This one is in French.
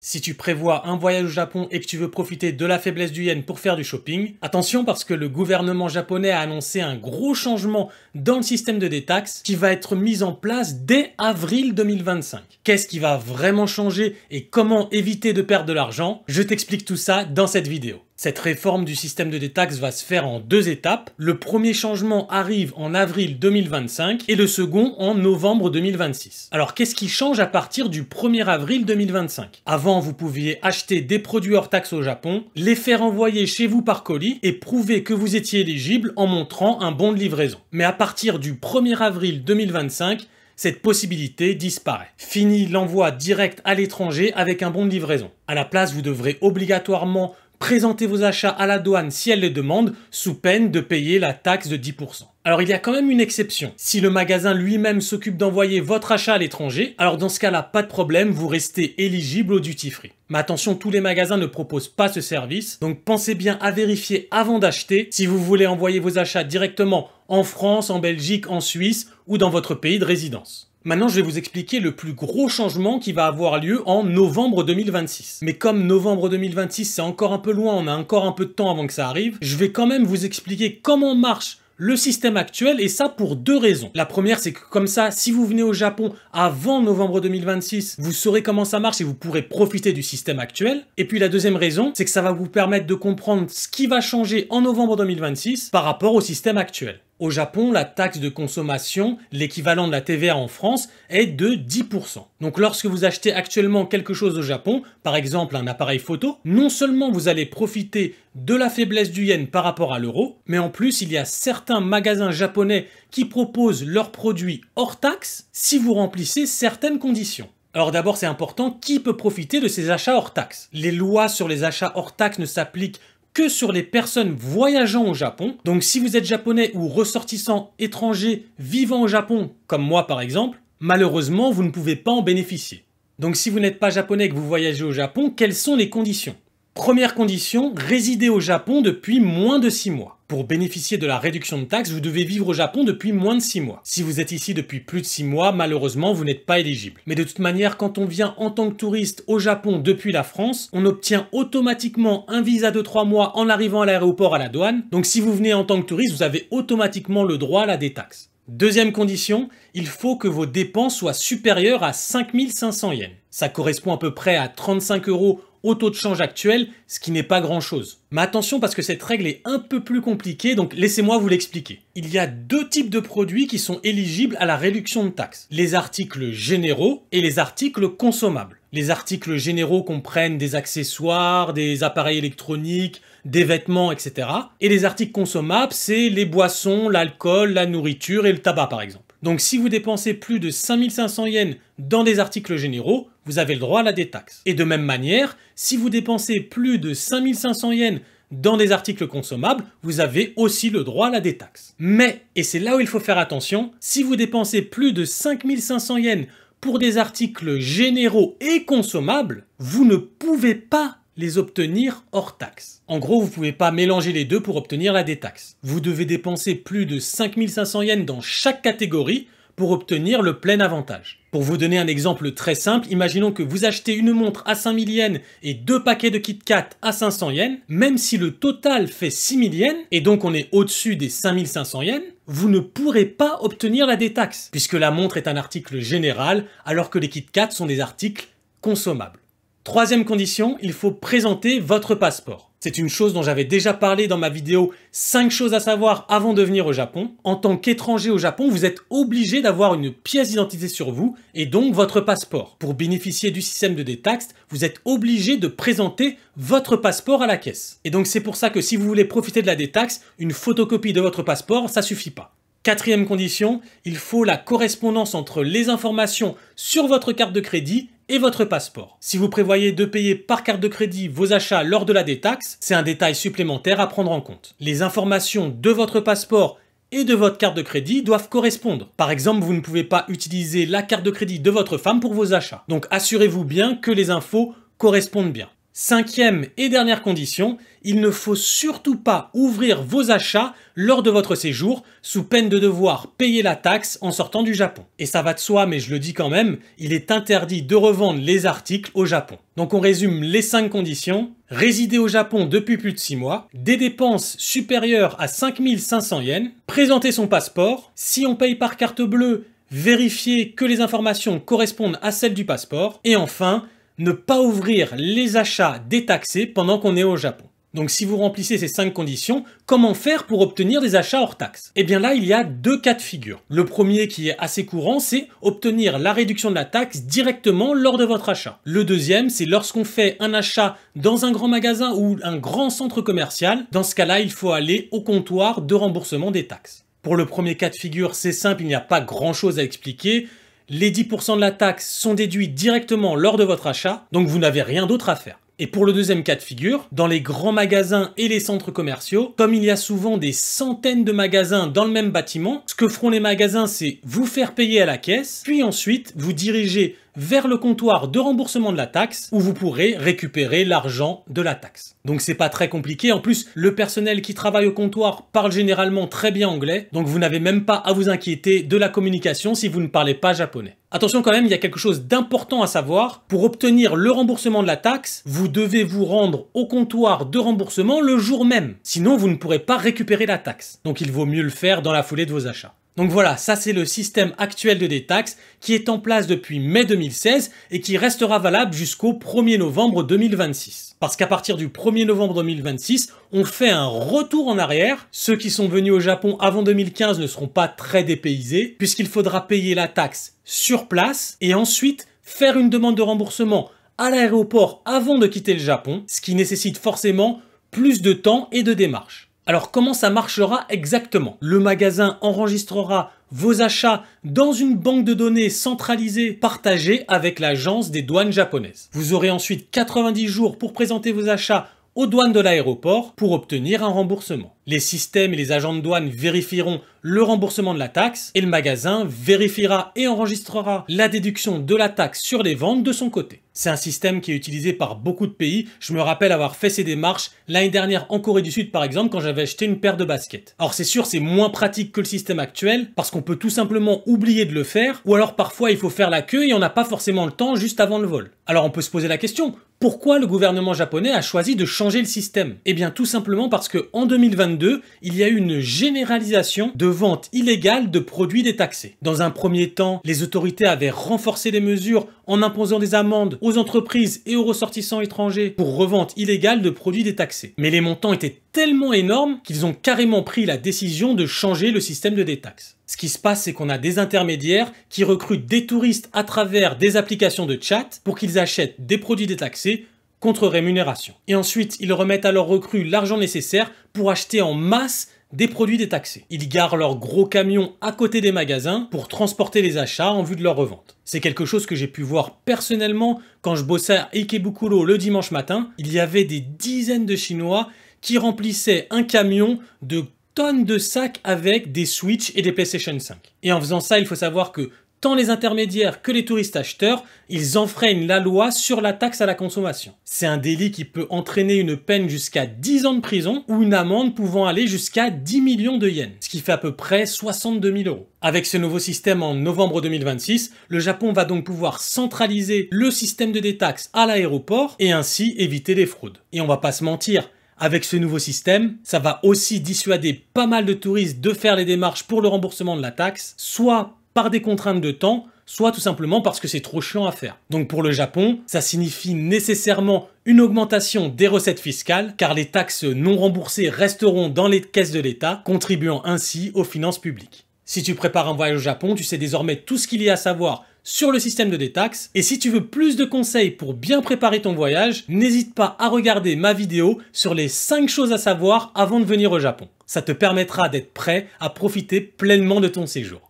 Si tu prévois un voyage au Japon et que tu veux profiter de la faiblesse du yen pour faire du shopping, attention parce que le gouvernement japonais a annoncé un gros changement dans le système de détaxe qui va être mis en place dès avril 2025. Qu'est-ce qui va vraiment changer et comment éviter de perdre de l'argent? Je t'explique tout ça dans cette vidéo. Cette réforme du système de détaxe va se faire en deux étapes. Le premier changement arrive en avril 2025 et le second en novembre 2026. Alors qu'est-ce qui change à partir du 1er avril 2025? Avant, vous pouviez acheter des produits hors taxe au Japon, les faire envoyer chez vous par colis et prouver que vous étiez éligible en montrant un bon de livraison. Mais à partir du 1er avril 2025, cette possibilité disparaît. Fini l'envoi direct à l'étranger avec un bon de livraison. À la place, vous devrez obligatoirement présenter vos achats à la douane si elle les demande, sous peine de payer la taxe de 10%. Alors il y a quand même une exception. Si le magasin lui-même s'occupe d'envoyer votre achat à l'étranger, alors dans ce cas-là, pas de problème, vous restez éligible au duty free. Mais attention, tous les magasins ne proposent pas ce service, donc pensez bien à vérifier avant d'acheter si vous voulez envoyer vos achats directement en France, en Belgique, en Suisse ou dans votre pays de résidence. Maintenant, je vais vous expliquer le plus gros changement qui va avoir lieu en novembre 2026. Mais comme novembre 2026, c'est encore un peu loin, on a encore un peu de temps avant que ça arrive, je vais quand même vous expliquer comment marche le système actuel, et ça pour deux raisons. La première, c'est que comme ça, si vous venez au Japon avant novembre 2026, vous saurez comment ça marche et vous pourrez profiter du système actuel. Et puis la deuxième raison, c'est que ça va vous permettre de comprendre ce qui va changer en novembre 2026 par rapport au système actuel. Au Japon, la taxe de consommation, l'équivalent de la TVA en France, est de 10%. Donc lorsque vous achetez actuellement quelque chose au Japon, par exemple un appareil photo, non seulement vous allez profiter de la faiblesse du yen par rapport à l'euro, mais en plus il y a certains magasins japonais qui proposent leurs produits hors taxe si vous remplissez certaines conditions. Alors d'abord, c'est important, qui peut profiter de ces achats hors taxe? Les lois sur les achats hors taxe ne s'appliquent que sur les personnes voyageant au Japon. Donc si vous êtes japonais ou ressortissant étranger vivant au Japon, comme moi par exemple, malheureusement vous ne pouvez pas en bénéficier. Donc si vous n'êtes pas japonais et que vous voyagez au Japon, quelles sont les conditions? Première condition, résider au Japon depuis moins de 6 mois. Pour bénéficier de la réduction de taxes, vous devez vivre au Japon depuis moins de 6 mois. Si vous êtes ici depuis plus de 6 mois, malheureusement, vous n'êtes pas éligible. Mais de toute manière, quand on vient en tant que touriste au Japon depuis la France, on obtient automatiquement un visa de 3 mois en arrivant à l'aéroport à la douane. Donc si vous venez en tant que touriste, vous avez automatiquement le droit à la détaxe. Deuxième condition, il faut que vos dépenses soient supérieures à 5500 yens. Ça correspond à peu près à 35 € au taux de change actuel, ce qui n'est pas grand-chose. Mais attention parce que cette règle est un peu plus compliquée, donc laissez-moi vous l'expliquer. Il y a deux types de produits qui sont éligibles à la réduction de taxes. Les articles généraux et les articles consommables. Les articles généraux comprennent des accessoires, des appareils électroniques, des vêtements, etc. Et les articles consommables, c'est les boissons, l'alcool, la nourriture et le tabac par exemple. Donc si vous dépensez plus de 5500 yens dans des articles généraux, vous avez le droit à la détaxe. Et de même manière, si vous dépensez plus de 5500 yens dans des articles consommables, vous avez aussi le droit à la détaxe. Mais, et c'est là où il faut faire attention, si vous dépensez plus de 5500 yens pour des articles généraux et consommables, vous ne pouvez pas les obtenir hors taxe. En gros, vous ne pouvez pas mélanger les deux pour obtenir la détaxe. Vous devez dépenser plus de 5500 yens dans chaque catégorie pour obtenir le plein avantage. Pour vous donner un exemple très simple, imaginons que vous achetez une montre à 5000 yens et 2 paquets de Kit Kat à 500 yens, même si le total fait 6000 yens, et donc on est au-dessus des 5500 yens, vous ne pourrez pas obtenir la détaxe, puisque la montre est un article général, alors que les Kit Kat sont des articles consommables. Troisième condition, il faut présenter votre passeport. C'est une chose dont j'avais déjà parlé dans ma vidéo 5 choses à savoir avant de venir au Japon. En tant qu'étranger au Japon, vous êtes obligé d'avoir une pièce d'identité sur vous et donc votre passeport. Pour bénéficier du système de détaxe, vous êtes obligé de présenter votre passeport à la caisse. Et donc c'est pour ça que si vous voulez profiter de la détaxe, une photocopie de votre passeport, ça suffit pas. Quatrième condition, il faut la correspondance entre les informations sur votre carte de crédit et votre passeport. Si vous prévoyez de payer par carte de crédit vos achats lors de la détaxe, c'est un détail supplémentaire à prendre en compte. Les informations de votre passeport et de votre carte de crédit doivent correspondre. Par exemple, vous ne pouvez pas utiliser la carte de crédit de votre femme pour vos achats. Donc assurez-vous bien que les infos correspondent bien. Cinquième et dernière condition, il ne faut surtout pas ouvrir vos achats lors de votre séjour sous peine de devoir payer la taxe en sortant du Japon. Et ça va de soi, mais je le dis quand même, il est interdit de revendre les articles au Japon. Donc on résume les 5 conditions. Résider au Japon depuis plus de 6 mois, des dépenses supérieures à 5500 yens, présenter son passeport, si on paye par carte bleue, vérifier que les informations correspondent à celles du passeport, et enfin, ne pas ouvrir les achats détaxés pendant qu'on est au Japon. Donc si vous remplissez ces 5 conditions, comment faire pour obtenir des achats hors taxe? Eh bien là, il y a 2 cas de figure. Le premier qui est assez courant, c'est obtenir la réduction de la taxe directement lors de votre achat. Le deuxième, c'est lorsqu'on fait un achat dans un grand magasin ou un grand centre commercial. Dans ce cas-là, il faut aller au comptoir de remboursement des taxes. Pour le premier cas de figure, c'est simple, il n'y a pas grand-chose à expliquer. Les 10% de la taxe sont déduits directement lors de votre achat, donc vous n'avez rien d'autre à faire. Et pour le deuxième cas de figure, dans les grands magasins et les centres commerciaux, comme il y a souvent des centaines de magasins dans le même bâtiment, ce que feront les magasins, c'est vous faire payer à la caisse, puis ensuite vous diriger vers le comptoir de remboursement de la taxe où vous pourrez récupérer l'argent de la taxe. Donc c'est pas très compliqué, en plus le personnel qui travaille au comptoir parle généralement très bien anglais, donc vous n'avez même pas à vous inquiéter de la communication si vous ne parlez pas japonais. Attention quand même, il y a quelque chose d'important à savoir, pour obtenir le remboursement de la taxe, vous devez vous rendre au comptoir de remboursement le jour même, sinon vous ne pourrez pas récupérer la taxe. Donc il vaut mieux le faire dans la foulée de vos achats. Donc voilà, ça c'est le système actuel de détaxe qui est en place depuis mai 2016 et qui restera valable jusqu'au 1er novembre 2026. Parce qu'à partir du 1er novembre 2026, on fait un retour en arrière. Ceux qui sont venus au Japon avant 2015 ne seront pas très dépaysés puisqu'il faudra payer la taxe sur place et ensuite faire une demande de remboursement à l'aéroport avant de quitter le Japon, ce qui nécessite forcément plus de temps et de démarches. Alors comment ça marchera exactement? Le magasin enregistrera vos achats dans une banque de données centralisée partagée avec l'agence des douanes japonaises. Vous aurez ensuite 90 jours pour présenter vos achats aux douanes de l'aéroport pour obtenir un remboursement. Les systèmes et les agents de douane vérifieront le remboursement de la taxe et le magasin vérifiera et enregistrera la déduction de la taxe sur les ventes de son côté. C'est un système qui est utilisé par beaucoup de pays. Je me rappelle avoir fait ces démarches l'année dernière en Corée du Sud par exemple quand j'avais acheté une paire de baskets. Alors c'est sûr, c'est moins pratique que le système actuel parce qu'on peut tout simplement oublier de le faire ou alors parfois il faut faire la queue et on n'a pas forcément le temps juste avant le vol. Alors on peut se poser la question, pourquoi le gouvernement japonais a choisi de changer le système? Eh bien tout simplement parce que en 2022, il y a eu une généralisation de vente illégale de produits détaxés. Dans un premier temps, les autorités avaient renforcé les mesures en imposant des amendes aux entreprises et aux ressortissants étrangers pour revente illégale de produits détaxés. Mais les montants étaient tellement énormes qu'ils ont carrément pris la décision de changer le système de détaxe. Ce qui se passe, c'est qu'on a des intermédiaires qui recrutent des touristes à travers des applications de chat pour qu'ils achètent des produits détaxés contre rémunération. Et ensuite, ils remettent à leurs recrues l'argent nécessaire pour acheter en masse des produits détaxés. Ils garent leurs gros camions à côté des magasins pour transporter les achats en vue de leur revente. C'est quelque chose que j'ai pu voir personnellement quand je bossais à Ikebukuro le dimanche matin. Il y avait des dizaines de Chinois qui remplissaient un camion de tonnes de sacs avec des Switch et des PlayStation 5. Et en faisant ça, il faut savoir que tant les intermédiaires que les touristes acheteurs, ils enfreignent la loi sur la taxe à la consommation. C'est un délit qui peut entraîner une peine jusqu'à 10 ans de prison ou une amende pouvant aller jusqu'à 10 millions de yens, ce qui fait à peu près 62 000 euros. Avec ce nouveau système en novembre 2026, le Japon va donc pouvoir centraliser le système de détaxe à l'aéroport et ainsi éviter les fraudes. Et on va pas se mentir, avec ce nouveau système, ça va aussi dissuader pas mal de touristes de faire les démarches pour le remboursement de la taxe, soit par des contraintes de temps, soit tout simplement parce que c'est trop chiant à faire. Donc pour le Japon, ça signifie nécessairement une augmentation des recettes fiscales, car les taxes non remboursées resteront dans les caisses de l'État, contribuant ainsi aux finances publiques. Si tu prépares un voyage au Japon, tu sais désormais tout ce qu'il y a à savoir sur le système de détaxe. Et si tu veux plus de conseils pour bien préparer ton voyage, n'hésite pas à regarder ma vidéo sur les 5 choses à savoir avant de venir au Japon. Ça te permettra d'être prêt à profiter pleinement de ton séjour.